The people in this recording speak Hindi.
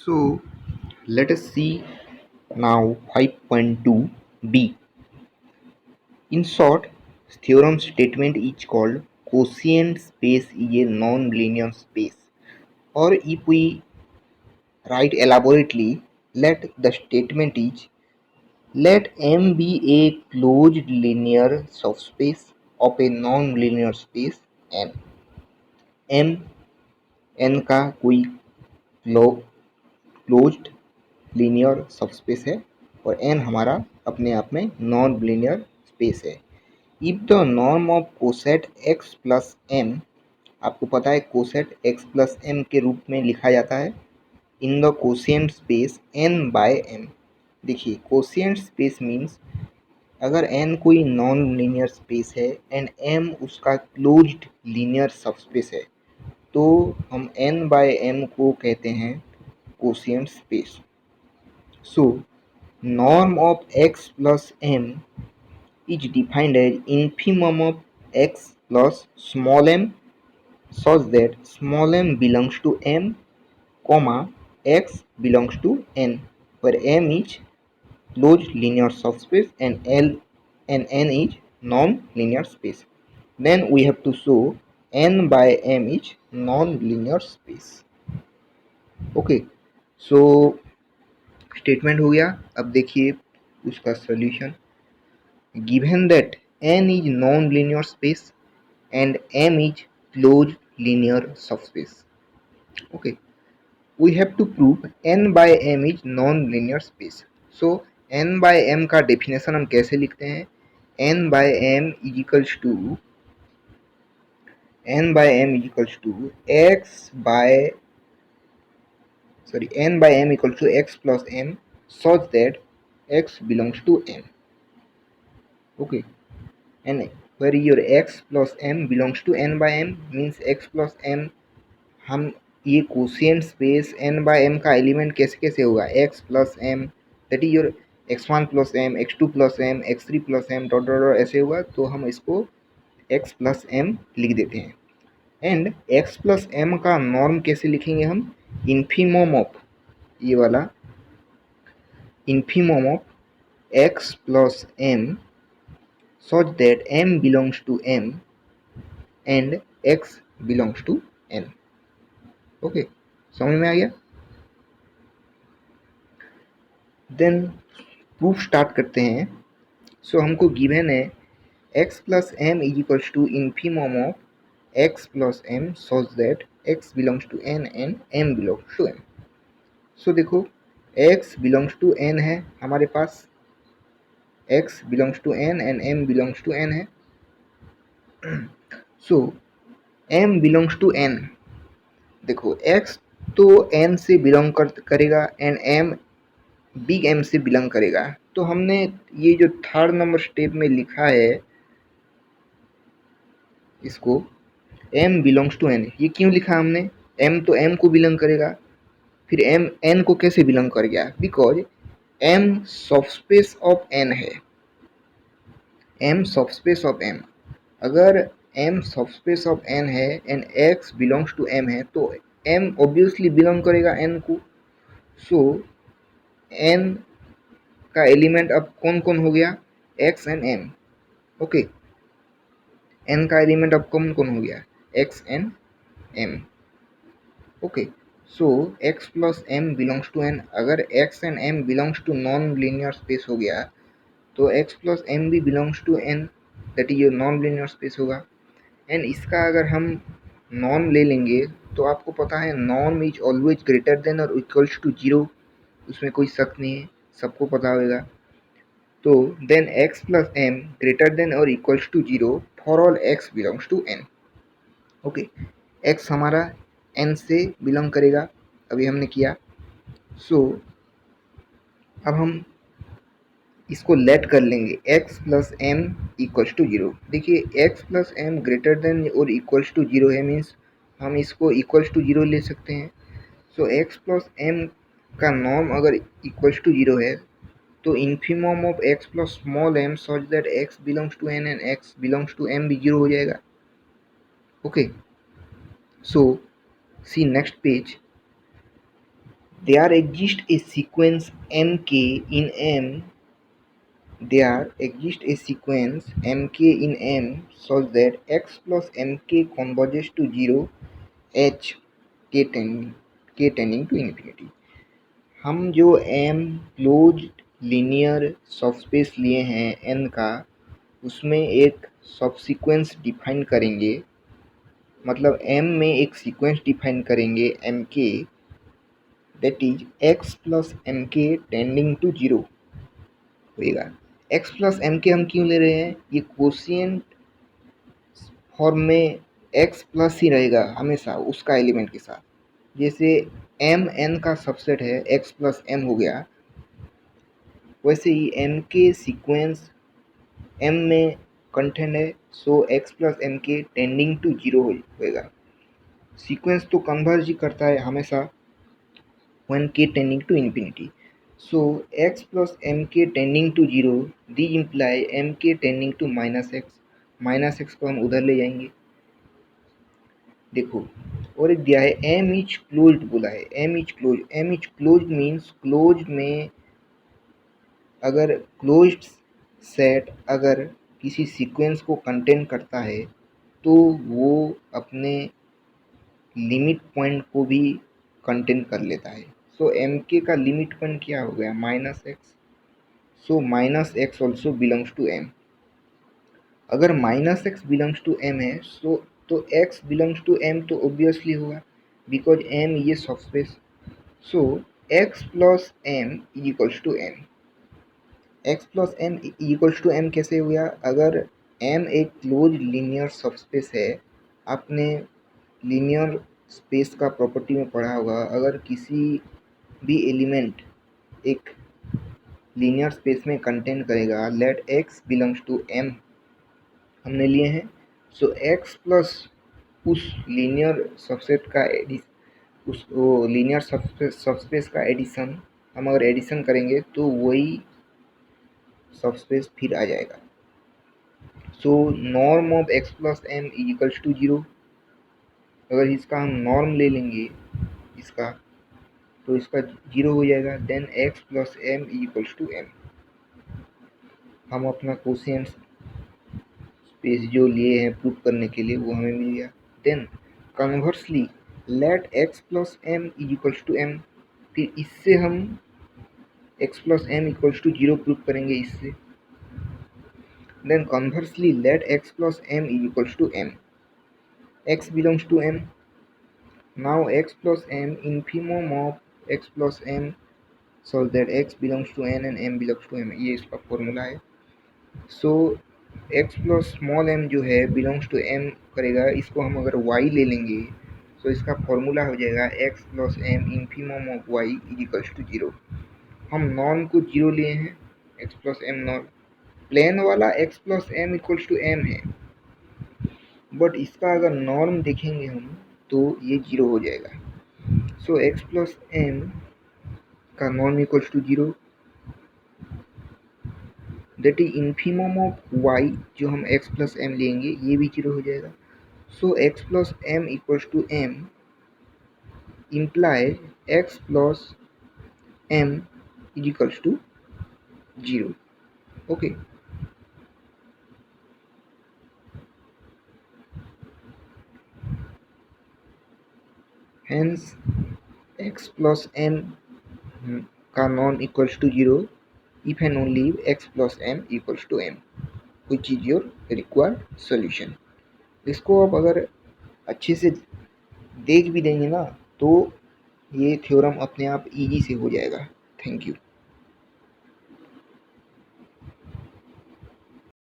So let us see now 5.2b. In short, theorem statement is called quotient space is a non-linear space. Or if we write elaborately, let the statement is let M be a closed linear subspace of a non-linear space N. M N का कोई क्लोज्ड लीनियर सबस्पेस है और n हमारा अपने आप में नॉन लीनियर स्पेस है। If the norm of coset x plus M, आपको पता है कोसेट x प्लस एम के रूप में लिखा जाता है in the quotient space n by m। देखिए कोशिएंट स्पेस मीन्स अगर n कोई नॉन लीनियर स्पेस है एंड m उसका क्लोज्ड लीनियर सबस्पेस है तो हम n बाय m को कहते हैं quotient space. So, norm of x plus m is defined as infimum of x plus small m such that small m belongs to m, comma x belongs to n, where m is closed linear subspace and n is non-linear space. Then we have to show n by m is non-linear space. Okay, so statement हो गया। अब देखिए उसका solution. Given that n is non linear space and m is closed linear subspace. Okay, we have to prove n by m is non linear space. So n by m का डेफिनेशन हम कैसे लिखते हैं? n by m is equals to x by n by m equals to x plus m such that x belongs to n. Okay, and where your x plus m belongs to n by m means x plus m, हम ये quotient space n by m का एलिमेंट कैसे कैसे होगा? x plus m that is your x1 plus m, x2 plus m, x3 plus m dot dot dot ऐसे होगा, तो हम इसको x plus m लिख देते हैं। एंड x plus m का नॉर्म कैसे लिखेंगे हम? इन्फीमम ऑफ, ये वाला infimum of x plus m such that m belongs to m and x belongs to n. Okay, समझ में आ गया? देन प्रूफ स्टार्ट करते हैं। सो हमको गिवन है x plus M is equals to infimum of x plus M such that x belongs to n and m belongs to m। So देखो x बिलोंग्स टू n है हमारे पास, x belongs to n and m belongs to n है। So m belongs to n, देखो x तो n से बिलोंग करेगा एंड m बिग m से बिलोंग करेगा। तो हमने ये जो थर्ड नंबर स्टेप में लिखा है इसको m बिलोंग्स टू n, ये क्यों लिखा हमने? m तो m को बिलोंग करेगा, फिर m n को कैसे बिलोंग कर गया? Because m subspace of n है, m सबस्पेस ऑफ m। अगर m सबस्पेस ऑफ n है and x belongs to m है तो m ऑब्वियसली बिलोंग करेगा n को। सो n का एलिमेंट अब कौन कौन हो गया? x and m। Okay, n का एलिमेंट अब कौन कौन हो गया? x and m। Okay, so x plus m belongs to n। अगर x and m belongs to non linear space हो गया तो x प्लस m भी belongs to n, that is your non linear space होगा। एंड इसका अगर हम नॉर्म ले लेंगे तो आपको पता है norm is always greater than और इक्वल्स टू जीरो, उसमें कोई शक नहीं है, सबको पता होगा। तो then x plus m greater than और equals to zero for all x belongs to n। Okay, x हमारा n से बिलोंग करेगा, अभी हमने किया। सो अब हम इसको लेट कर लेंगे x plus m equals to zero. देखिए x plus m greater than और इक्वल्स टू जीरो है, मीन्स हम इसको इक्वल्स टू जीरो ले सकते हैं। सो x प्लस m का नॉर्म अगर इक्वल्स टू जीरो है तो infimum of x plus small m such that x belongs to n and x belongs to m भी जीरो हो जाएगा। Okay, so see next page. there exists a sequence mk in M. There exists a sequence mk in M such that x plus mk converges to 0 h k tending to infinity. हम जो m क्लोज्ड लीनियर सबस्पेस लिए हैं n का, उसमें एक सबसीक्वेंस डिफाइन करेंगे, मतलब m में एक सीक्वेंस डिफाइन करेंगे mk, that is x plus mk tending to 0 होएगा। x प्लस mk हम क्यों ले रहे हैं? ये कोशिएंट फॉर्म में x प्लस ही रहेगा हमेशा उसका एलिमेंट के साथ। जैसे m n का सबसेट है, x प्लस m हो गया, वैसे ही m के सीक्वेंस m में कंटेंट है, सो x प्लस m के टेंडिंग टू 0 होएगा। सीक्वेंस तो कन्वर्ज ही करता है हमेशा when k tending to infinity. So x plus mk tending to 0, these imply mk tending to minus x. Minus x को हम उधर ले जाएंगे। देखो, और एक दिया है m इज क्लोज्ड बोला है, m is close. m is close means close में अगर क्लोज्ड सेट अगर किसी सीक्वेंस को कंटेन करता है तो वो अपने लिमिट पॉइंट को भी कंटेन कर लेता है। सो एम के का लिमिट पॉइंट क्या हो गया? Minus x. So minus x also belongs to M. अगर minus x belongs to M है तो एक्स बिलोंग्स टू एम तो ऑब्वियसली होगा, बिकॉज एम ये subspace. So x plus M is equals to M. X plus M equals to M कैसे हो गया? अगर एम एक क्लोज लीनियर सबस्पेस है, आपने लीनियर स्पेस का प्रॉपर्टी में पढ़ा होगा, अगर किसी भी एलिमेंट एक लीनियर स्पेस में कंटेन करेगा, let x belongs to m हमने लिए हैं, सो x प्लस उस लीनियर सबसेट का उस लीनियर सबस्पेस का एडिशन, हम अगर एडिशन करेंगे तो वही सबस्पेस फिर आ जाएगा। So norm of x plus M is equals to 0। अगर इसका हम नॉर्म ले लेंगे इसका, तो इसका 0 हो जाएगा। Then x plus M is equals to M. हम अपना कोशिएंट स्पेस जो लिए हैं प्रूव करने के लिए वो हमें मिल गया। Then conversely let x plus M is equals to M, फिर इससे हम x plus M equals to 0 prove करेंगे इससे। Then conversely let x plus M is equals to M, x belongs to m। Now x plus M infimum of x plus M so that x belongs to n and m belongs to m, ये इसका फॉर्मूला है। सो x प्लस स्मॉल m जो है बिलोंग्स टू m करेगा, इसको हम अगर y ले लेंगे तो इसका फॉर्मूला हो जाएगा x plus M infimum of y is equals to 0। हम नॉर्म को 0 लिए हैं, x plus M norm. Plain वाला x plus M equals to m है, बट इसका अगर नॉर्म देखेंगे हम तो ये 0 हो जाएगा। सो x प्लस एम का norm equals to 0, that is infimum of y, जो हम x प्लस एम लेंगे ये भी 0 हो जाएगा। So x plus M equals to M imply x plus M is equals to 0। Okay, hence x plus M का norm equals to 0 if and only if x plus m equals to m, which is your required solution। इसको आप अगर अच्छे से देख भी देंगे ना तो ये थ्योरम अपने आप इजी से हो जाएगा। Thank you.